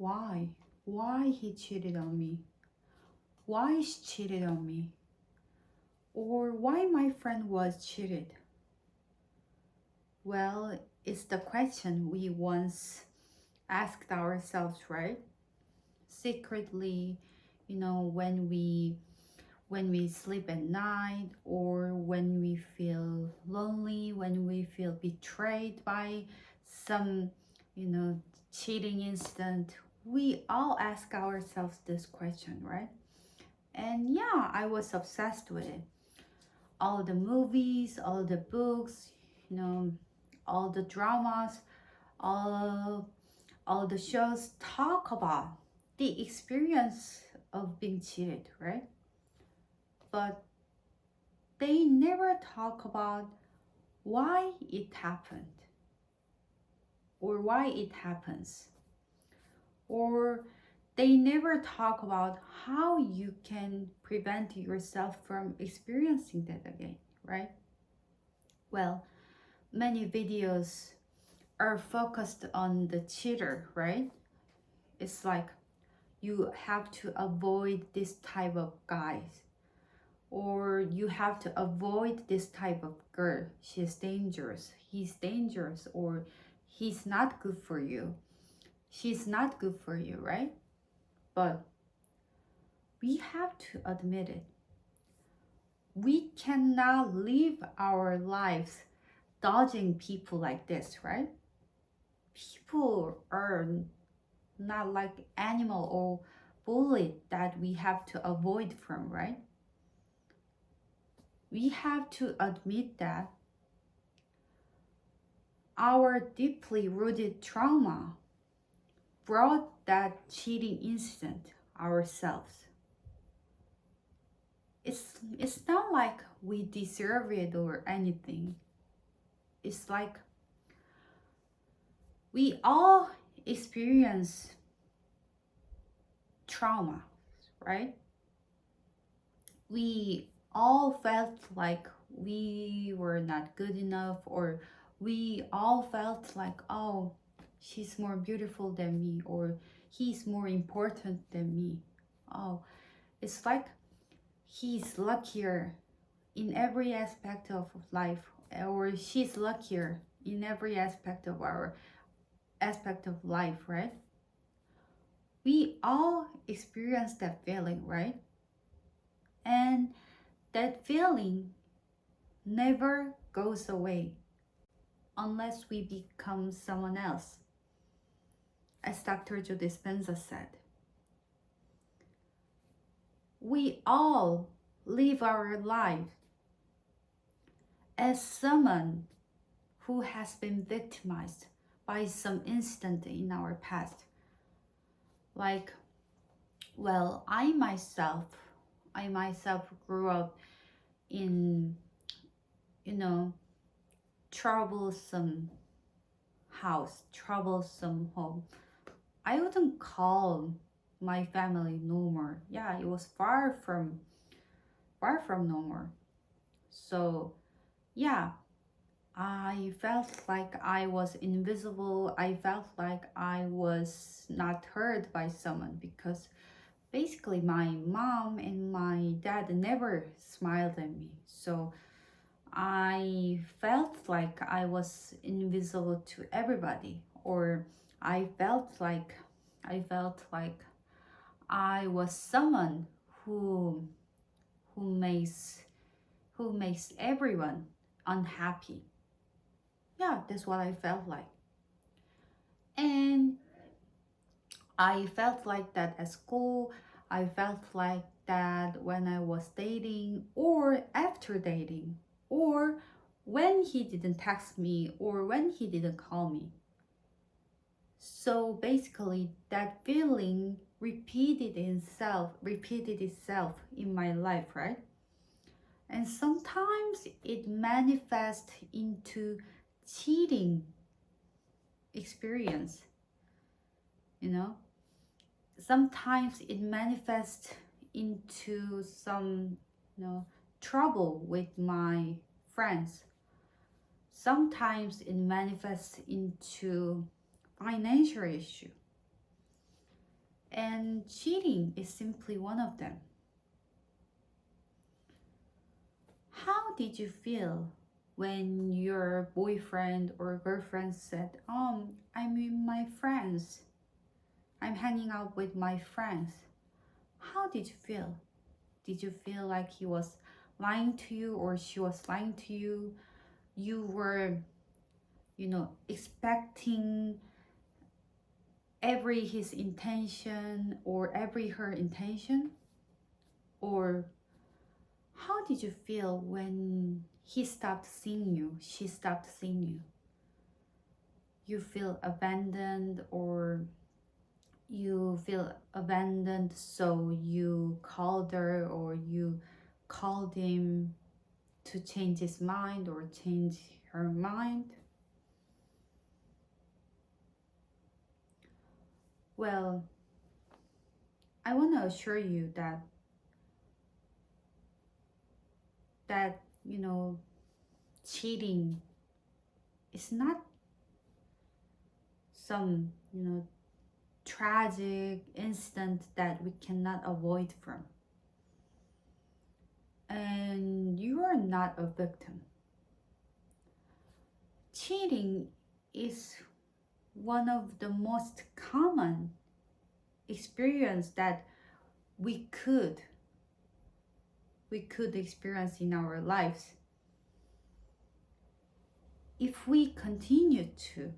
why? Why he cheated on me? Why she cheated on me? Or why my friend was cheated? Well, it's the question we once asked ourselves, right? Secretly, when we sleep at night, or when we feel lonely, when we feel betrayed by some, you know, cheating incident, we all ask ourselves this question, right? And yeah, I was obsessed with it. All the movies, all the books, you know, all the dramas, all all the shows talk about the experience of being cheated, right? But they never talk about why it happened, or why it happens, or they never talk about how you can prevent yourself from experiencing that again, right? Well, many videos are focused on the cheater, right? It's like you have to avoid this type of guys, or you have to avoid this type of girl. She's dangerous, he's dangerous, or he's not good for you, she's not good for you, right? But we have to admit it. We cannot live our lives dodging people like this, right? People are not like animal or bully that we have to avoid from, right? We have to admit that our deeply rooted trauma brought that cheating incident ourselves. It's not like we deserve it or anything. It's like we all experience trauma, right? We all felt like we were not good enough, or we all felt like, oh, she's more beautiful than me, or he's more important than me. Oh, it's like he's luckier in every aspect of life, or she's luckier in every aspect of our aspect of life, right? We all experience that feeling, right? And that feeling never goes away unless we become someone else. As Dr. Joe Dispenza said, we all live our life as someone who has been victimized by some incident in our past. Like, well, I myself grew up in, you know, troublesome house, troublesome home. I wouldn't call my family normal. Yeah, it was far from normal. So yeah, I felt like I was invisible. I felt like I was not heard by someone, because basically my mom and my dad never smiled at me. So I felt like I was invisible to everybody, or I felt like I felt like I was someone who who makes who makes everyone unhappy. Yeah, that's what I felt like. And I felt like that at school. I felt like that when I was dating, or after dating, or when he didn't text me, or when he didn't call me. So basically, that feeling repeated itself in my life, right? And sometimes it manifests into cheating experience, you know? Sometimes it manifests into some, trouble with my friends. Sometimes it manifests into financial issue. And cheating is simply one of them. How did you feel when your boyfriend or girlfriend said, I'm with my friends, I'm hanging out with my friends? How did you feel? Did you feel like he was lying to you or she was lying to you? You were, expecting every his intention or every her intention? Or how did you feel when he stopped seeing you, she stopped seeing you? You feel abandoned, or you feel abandoned, so you called her or you called him to change his mind or change her mind? Well, I want to assure you that cheating is not some tragic incident that we cannot avoid from. And you are not a victim. Cheating is one of the most common experience that we could experience in our lives. If we continue to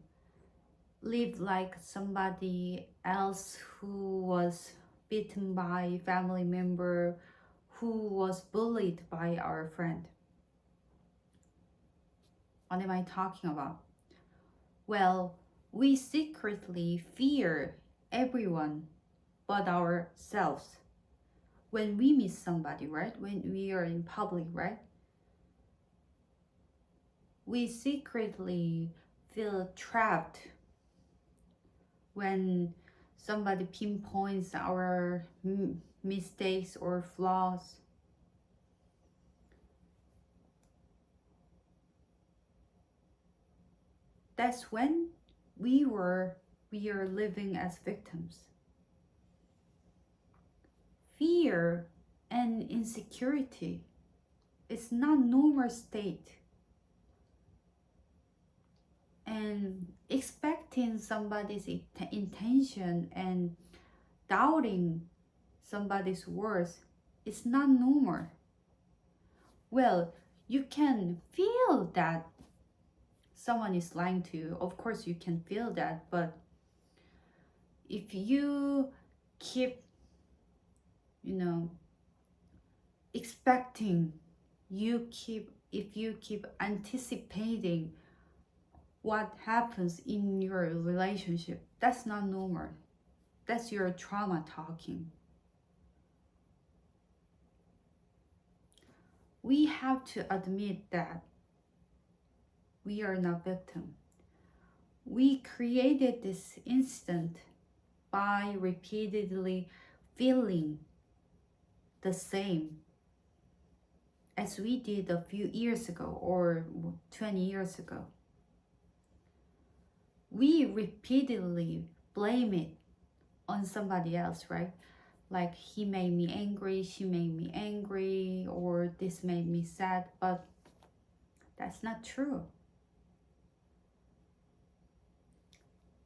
live like somebody else who was beaten by a family member, who was bullied by our friend. What am I talking about? Well, we secretly fear everyone but ourselves when we miss somebody, right? When we are in public, right? We secretly feel trapped when somebody pinpoints our mistakes or flaws. That's when we are living as victims. Fear and insecurity is not normal state. And expecting somebody's intention and doubting somebody's words is not normal. Well, you can feel that someone is lying to you. Of course, you can feel that, but if you keep, expecting, if you keep anticipating what happens in your relationship, that's not normal. That's your trauma talking. We have to admit that we are not victim. We created this instant by repeatedly feeling the same as we did a few years ago or 20 years ago. We repeatedly blame it on somebody else, right? Like, he made me angry, she made me angry, or this made me sad, but that's not true.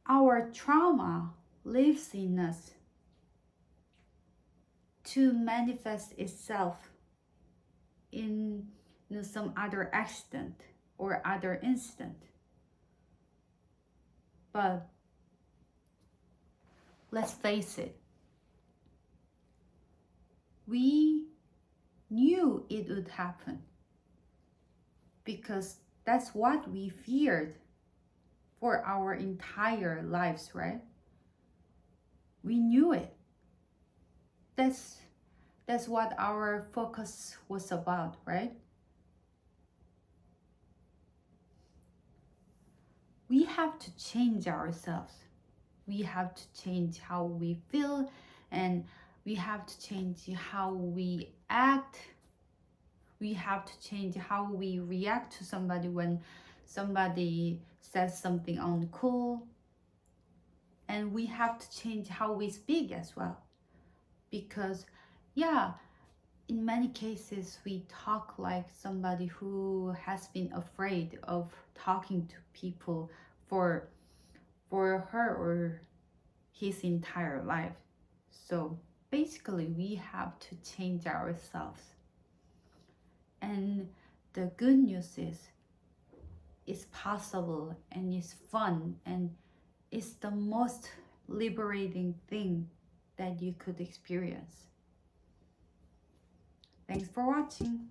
Our trauma lives in us to manifest itself in some other accident or other incident. But let's face it, we knew it would happen because that's what we feared for our entire lives, right? We knew it. That's what our focus was about, right? We have to change ourselves. We have to change how we feel, and we have to change how we act. We have to change how we react to somebody when somebody says something uncool. And we have to change how we speak as well. Because, yeah, in many cases, we talk like somebody who has been afraid of talking to people for her or his entire life. So basically, we have to change ourselves. And the good news is, it's possible and it's fun and it's the most liberating thing that you could experience. Thanks for watching.